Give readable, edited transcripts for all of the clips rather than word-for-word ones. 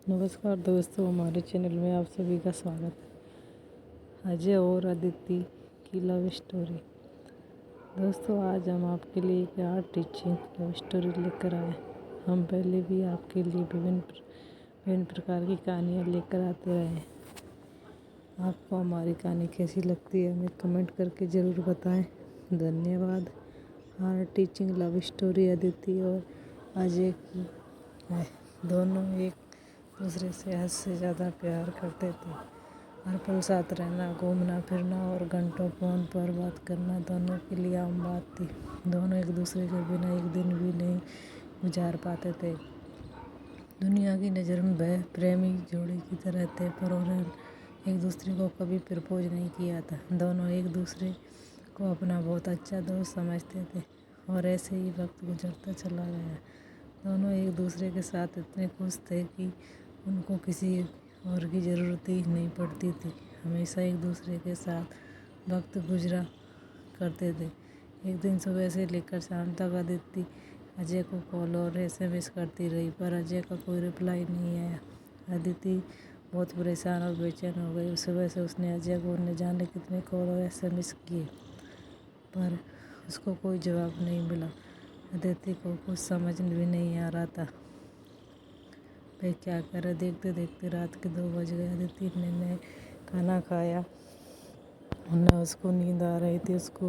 नमस्कार दोस्तों, हमारे चैनल में आप सभी का स्वागत है। अजय और अदिति की लव स्टोरी। दोस्तों, आज हम आपके लिए एक आर्ट टीचिंग लव स्टोरी लेकर आए। हम पहले भी आपके लिए विभिन्न प्रकार की कहानियाँ लेकर आते रहे हैं। आपको हमारी कहानी कैसी लगती है हमें कमेंट करके ज़रूर बताएं। धन्यवाद। Art teaching love story Aditi और अजय की है। दोनों एक दूसरे से हद से ज़्यादा प्यार करते थे। हर पल साथ रहना, घूमना फिरना और घंटों फ़ोन पर बात करना दोनों के लिए आम बात थी। दोनों एक दूसरे के बिना एक दिन भी नहीं गुजार पाते थे। दुनिया की नज़र में वह प्रेमी जोड़ी की तरह थे, पर उन्होंने एक दूसरे को कभी प्रपोज नहीं किया था। दोनों एक दूसरे को अपना बहुत अच्छा दोस्त समझते थे और ऐसे ही वक्त गुजरता चला गया। दोनों एक दूसरे के साथ इतने खुश थे कि उनको किसी और की ज़रूरत ही नहीं पड़ती थी। हमेशा एक दूसरे के साथ वक्त गुजरा करते थे। एक दिन सुबह से लेकर शाम तक अदिति अजय को कॉल और SMS करती रही, पर अजय का कोई रिप्लाई नहीं आया। अदिति बहुत परेशान और बेचैन हो गई। सुबह से उसने अजय को न जाने कितने कॉल और SMS किए, पर उसको कोई जवाब नहीं मिला। अदिति को कुछ समझ भी नहीं आ रहा था भाई क्या करे। देखते देखते रात के 2 बज गए। अदिति ने खाना खाया और न उसको नींद आ रही थी। उसको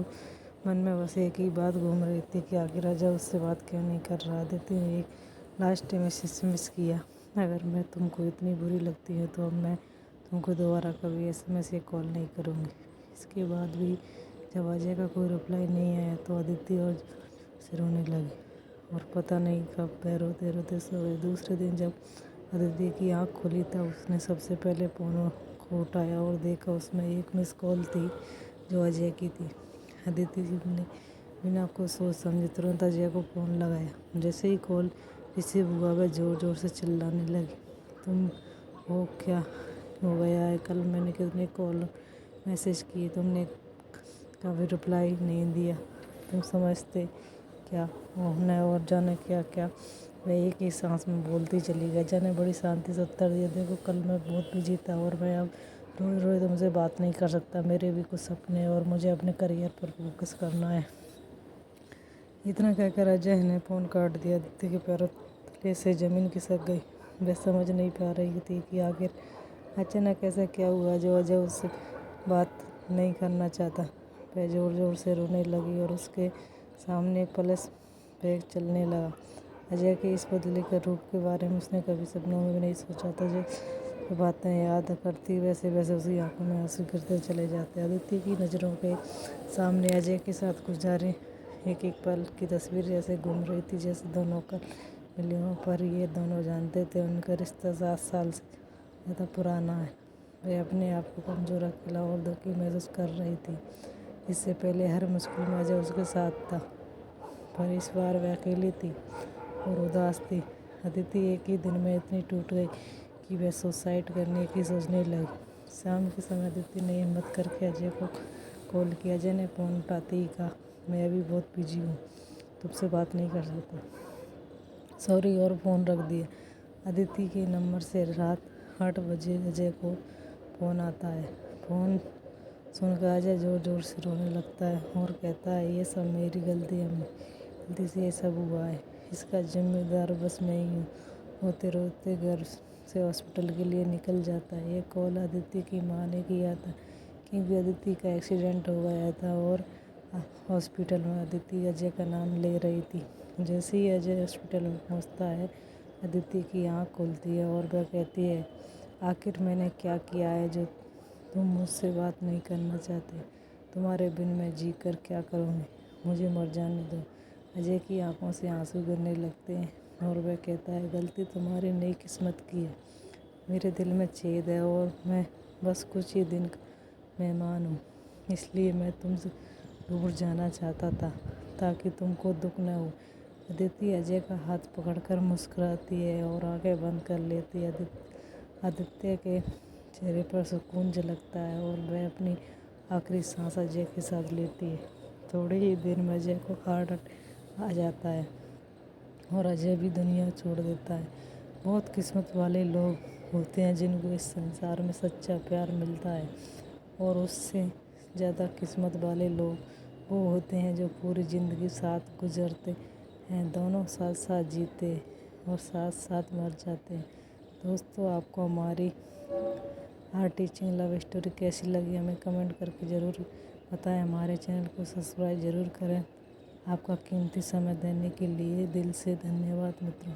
मन में बस एक ही बात घूम रही थी कि आखिर अजय उससे बात क्यों नहीं कर रहा। अदिति ने एक लास्ट मैसेज मिस किया, अगर मैं तुमको इतनी बुरी लगती हूँ तो अब मैं तुमको दोबारा कभी SMS या कॉल नहीं करूँगी। इसके बाद भी जब अजय का कोई रिप्लाई नहीं आया तो अदिति और से रोने लगी और पता नहीं कब वह रोते रोते सो गई। दूसरे दिन जब अदिति की आँख खुली तब उसने सबसे पहले फ़ोन को उठाया और देखा उसमें एक मिस कॉल थी जो अजय की थी। अदिति ने बिना कुछ सोच समझे तुरंत अजय को फ़ोन लगाया। जैसे ही कॉल रिसीव हुआ वह ज़ोर ज़ोर से चिल्लाने लगी, तुम हो क्या हो गया है? कल मैंने कितने कॉल मैसेज किए, तुमने कभी रिप्लाई नहीं दिया। तुम समझते क्या होना और जाने क्या क्या। वह एक ही सांस में बोलती चली गई। अजय ने बड़ी शांति से उत्तर दिया, देखो कल मैं बहुत बिजी था और मैं अब रोज़ रोज़ तुमसे बात नहीं कर सकता। मेरे भी कुछ सपने हैं और मुझे अपने करियर पर फोकस करना है। इतना कहकर अजय ने फ़ोन काट दिया। अदिति के पैरों तले से ज़मीन खिसक गई। वह समझ नहीं पा रही थी कि आखिर अचानक ऐसा क्या हुआ जो अजय उससे बात नहीं करना चाहता। वह ज़ोर ज़ोर से रोने लगी और उसके सामने फ्लैश बैक चलने लगा। अजय के इस बदले के रूप के बारे में उसने कभी सपनों में भी नहीं सोचा था। जो बातें याद करती वैसे वैसे उसकी आंखों में आंसू गिरते चले जाते। अदिति की नज़रों के सामने अजय के साथ गुजारे एक एक पल की तस्वीर जैसे घूम रही थी, जैसे दोनों कल मिले हों, पर ये दोनों जानते थे उनका रिश्ता 7 साल से ज़्यादा पुराना है। वे अपने आप को कमज़ोर, अकेला और दुखी महसूस कर रही थी। इससे पहले हर मुश्किल में अजय उसके साथ था, पर इस बार वह अकेली थी और उदास थी। अदिति एक ही दिन में इतनी टूट गई कि वह सुसाइड करने की सोचने लगी। शाम के समय अदिति ने हिम्मत करके अजय को कॉल किया। अजय ने फ़ोन उठाते ही कहा, मैं अभी बहुत बिजी हूँ, तुमसे बात नहीं कर सकता, सॉरी, और फ़ोन रख दिया। अदिति के नंबर से रात 8 बजे अजय को फ़ोन आता है। फ़ोन सुनकर अजय ज़ोर ज़ोर से रोने लगता है और कहता है, ये सब मेरी गलती है, गलती से ये सब हुआ है, इसका जिम्मेदार बस मैं ही हूँ। रोते रोते घर से हॉस्पिटल के लिए निकल जाता है। ये कॉल अदिति की माँ ने किया था क्योंकि अदिति का एक्सीडेंट हो गया था और हॉस्पिटल में अदिति अजय का नाम ले रही थी। जैसे ही अजय हॉस्पिटल में पहुंचता है, अदिति की आँख खुलती है और वह कहती है, आखिर मैंने क्या किया है जो तुम मुझसे बात नहीं करना चाहते? तुम्हारे बिन मैं जी कर क्या करूँगी? मुझे मर जाने दो। अजय की आंखों से आंसू गिरने लगते हैं और वह कहता है, गलती तुम्हारी नई किस्मत की है। मेरे दिल में छेद है और मैं बस कुछ ही दिन का मेहमान हूँ, इसलिए मैं तुमसे दूर जाना चाहता था ताकि तुमको दुख न हो। अदिति अजय का हाथ पकड़कर मुस्कुराती है और आंखें बंद कर लेती है। आदित्य के चेहरे पर सुकून झलकता है और वह अपनी आखिरी सांस अजय के साथ लेती है। थोड़े ही देर में अजय को हार्ट अटैक आ जाता है और अजय भी दुनिया छोड़ देता है। बहुत किस्मत वाले लोग होते हैं जिनको इस संसार में सच्चा प्यार मिलता है, और उससे ज़्यादा किस्मत वाले लोग वो होते हैं जो पूरी ज़िंदगी साथ गुजरते हैं, दोनों साथ साथ जीते और साथ साथ मर जाते हैं। दोस्तों, आपको हमारी हार्ट टीचिंग लव स्टोरी कैसी लगी हमें कमेंट करके ज़रूर बताएं। हमारे चैनल को सब्सक्राइब ज़रूर करें। आपका कीमती समय देने के लिए दिल से धन्यवाद मित्रों।